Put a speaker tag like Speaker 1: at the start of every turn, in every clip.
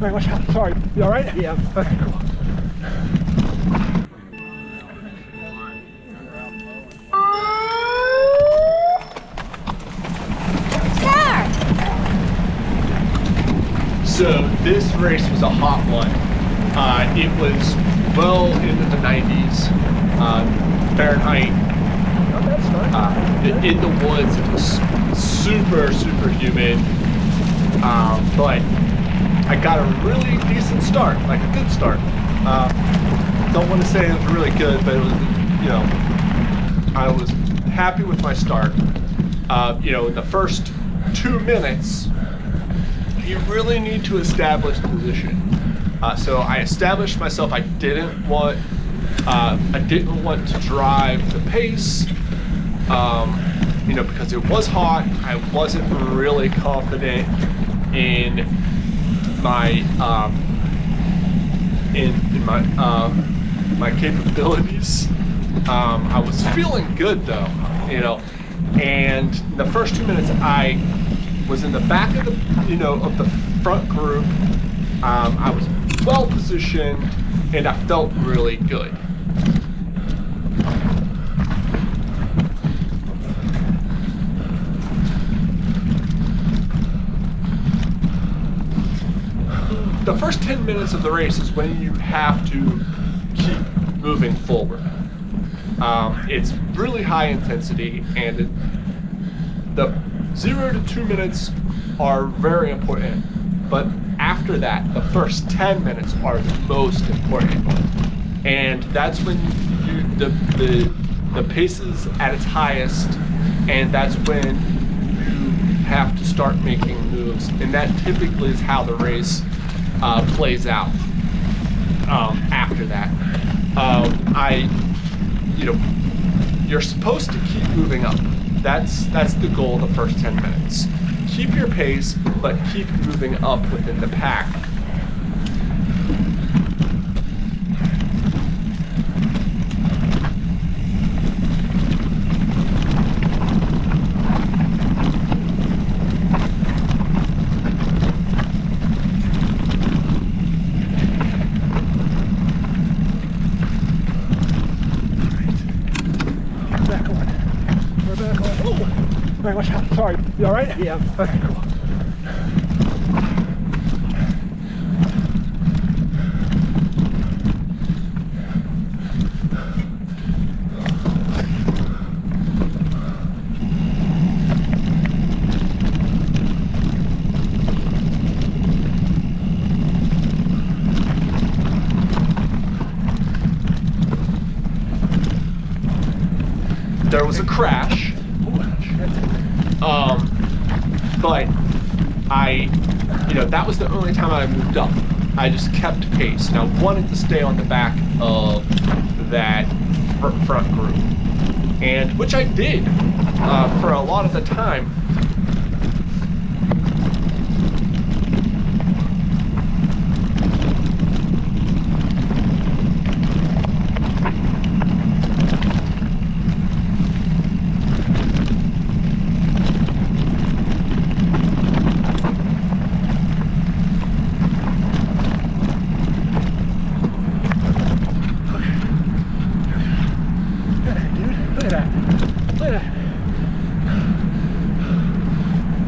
Speaker 1: right, watch out. Sorry. You all right?
Speaker 2: Yeah.
Speaker 1: Okay, cool.
Speaker 3: So this race was a hot one. It was well into the 90s Fahrenheit.
Speaker 1: Oh, that's fine.
Speaker 3: In the woods, it was super, super humid. But I got a really decent start, like a good start. Don't want to say it was really good, but it was, you know, I was happy with my start. You know, in the first 2 minutes, you really need to establish the position. So I established myself. I didn't want to drive the pace, you know, because it was hot. I wasn't really confident in my my capabilities. I was feeling good though, you know. And the first 2 minutes, I was in the back of the, you know, of the front group. I was well positioned, and I felt really good. The first 10 minutes of the race is when you have to keep moving forward. It's really high intensity, and the 0 to 2 minutes are very important, but after that, the first 10 minutes are the most important, and that's when the pace is at its highest, and that's when you have to start making moves, and that typically is how the race plays out. After that, you know, you're supposed to keep moving up. That's the goal of the first 10 minutes. Keep your pace, but keep moving up within the pack.
Speaker 1: All right, watch out. Sorry. You all right?
Speaker 2: Yeah.
Speaker 1: Okay, cool.
Speaker 3: There was a crash. But you know, that was the only time I moved up. I just kept pace, and I wanted to stay on the back of that front group, and which I did for a lot of the time.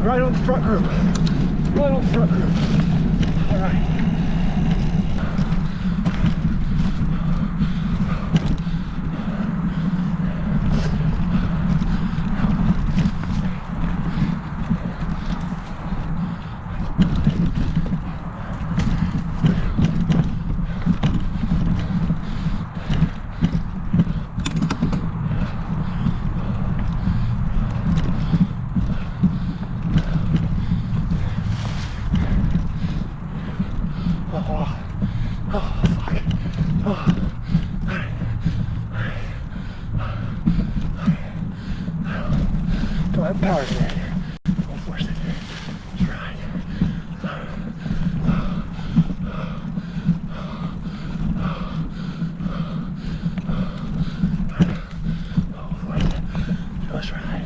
Speaker 1: Right on the front group. Right on the front group. All right. Don't have power today. Don't force it. That's right. Don't force it. Just right.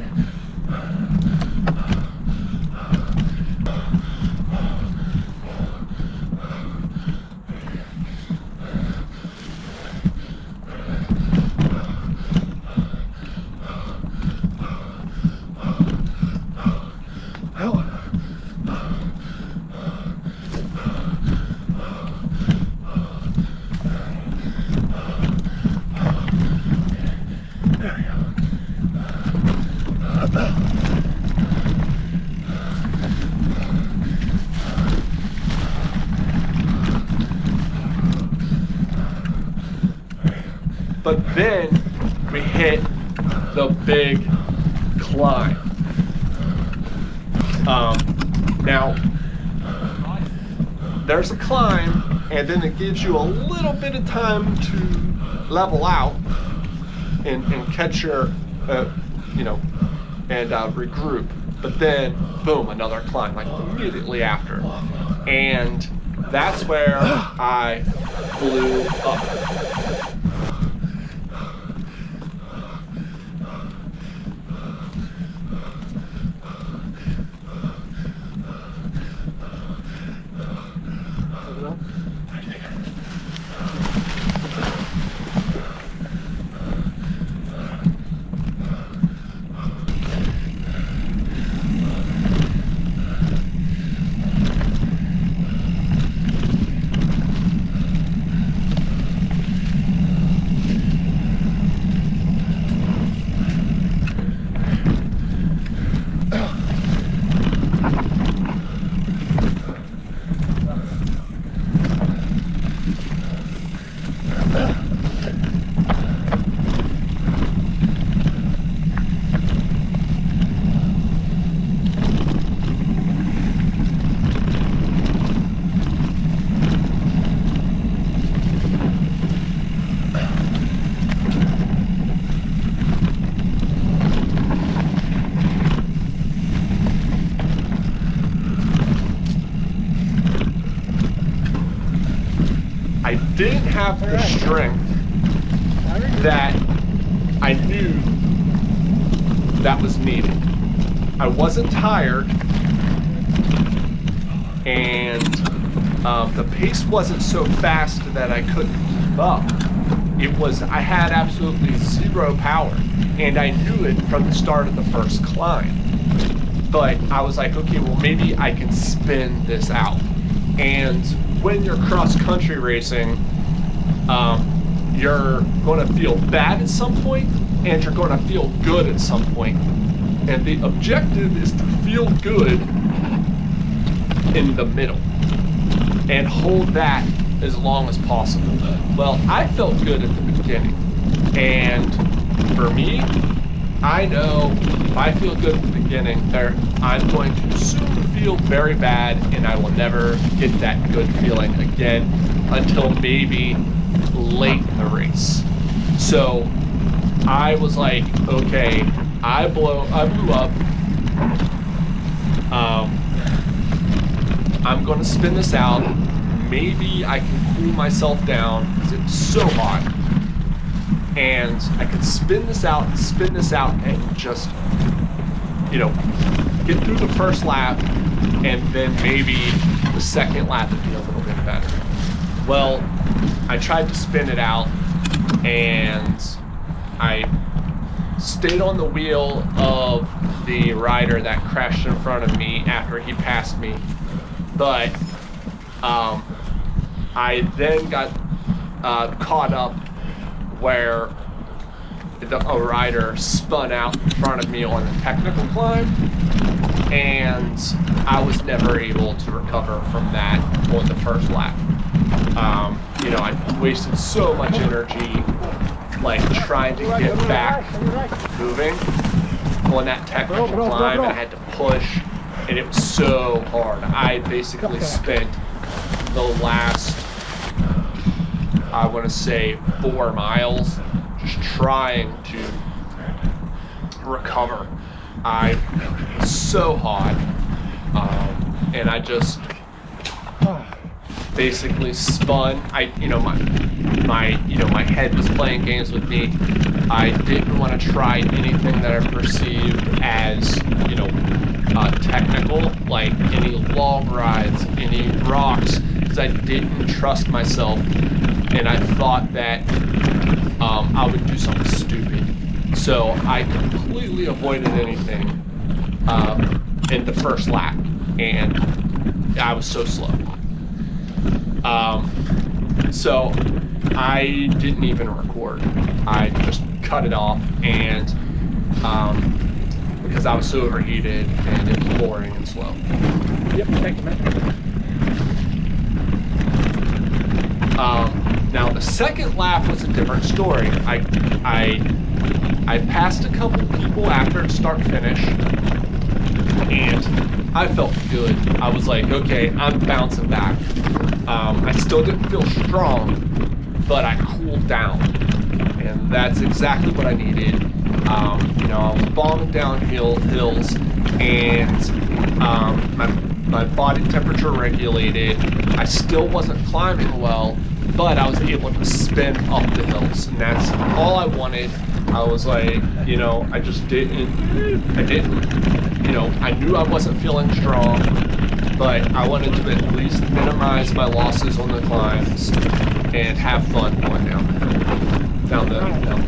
Speaker 3: But then we hit the big climb. Now, there's a climb, and then it gives you a little bit of time to level out and catch your, and regroup. But then, boom, another climb, like immediately after. And that's where I blew up. I didn't have the strength that I knew that was needed. I wasn't tired, and the pace wasn't so fast that I couldn't keep up. It was, I had absolutely zero power, and I knew it from the start of the first climb. But I was like, okay, well, maybe I can spin this out. And when you're cross-country racing, you're going to feel bad at some point, and you're going to feel good at some point. And the objective is to feel good in the middle and hold that as long as possible. Well, I felt good at the beginning, and for me, I know if I feel good at the beginning, I'm going to soon feel very bad, and I will never get that good feeling again until maybe late in the race. So I was like, okay, I blew up. I'm going to spin this out. Maybe I can cool myself down because it's so hot. And I can spin this out, and just, get through the first lap, and then maybe the second lap would be a little bit better. Well, I tried to spin it out, and I stayed on the wheel of the rider that crashed in front of me after he passed me. But I then got caught up where a rider spun out in front of me on the technical climb, and I was never able to recover from that on the first lap. I wasted so much energy trying to get back moving on that technical climb, and I had to push, and it was so hard. I basically spent the last, I want to say, 4 miles just trying to recover. I was so hot, and I just basically spun. My head was playing games with me. I didn't want to try anything that I perceived as, technical, like any long rides, any rocks, because I didn't trust myself, and I thought that I would do something stupid. So I completely avoided anything in the first lap, and I was so slow. So I didn't even record. I just cut it off, and because I was so overheated and it was boring and slow.
Speaker 1: Yep, thank you, man.
Speaker 3: Now the second lap was a different story. I passed a couple people after start finish, and I felt good. I was like, okay, I'm bouncing back. I still didn't feel strong, but I cooled down, and that's exactly what I needed. You know, I was bombing down hills, and my body temperature regulated. I still wasn't climbing well, but I was able to spin up the hills, and that's all I wanted. I was like, you know, I didn't, you know, I knew I wasn't feeling strong, but I wanted to at least minimize my losses on the climbs and have fun going down the hills.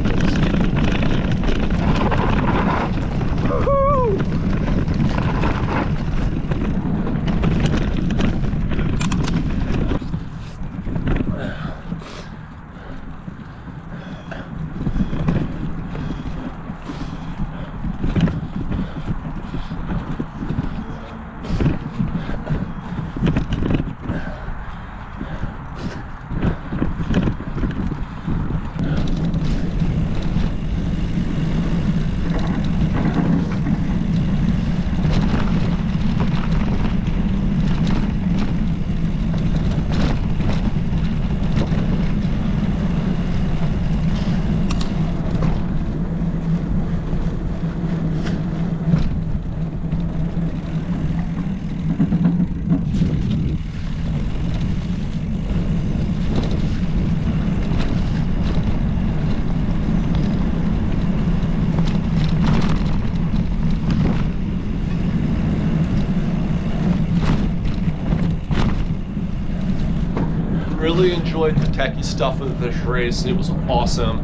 Speaker 3: Really enjoyed the techie stuff of this race. It was awesome.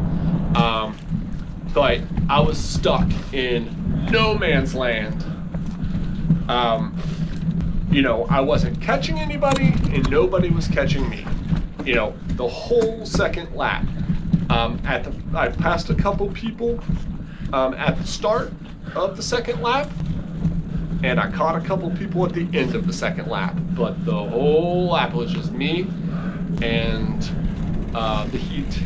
Speaker 3: But I was stuck in no man's land. You know, I wasn't catching anybody and nobody was catching me. You know, the whole second lap. I passed a couple people at the start of the second lap, and I caught a couple people at the end of the second lap, but the whole lap was just me and the heat.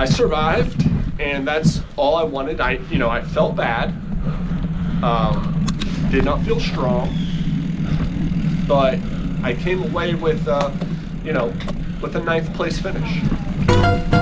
Speaker 3: I survived, and that's all I wanted. I felt bad. Did not feel strong, but I came away with, with a 9th place finish.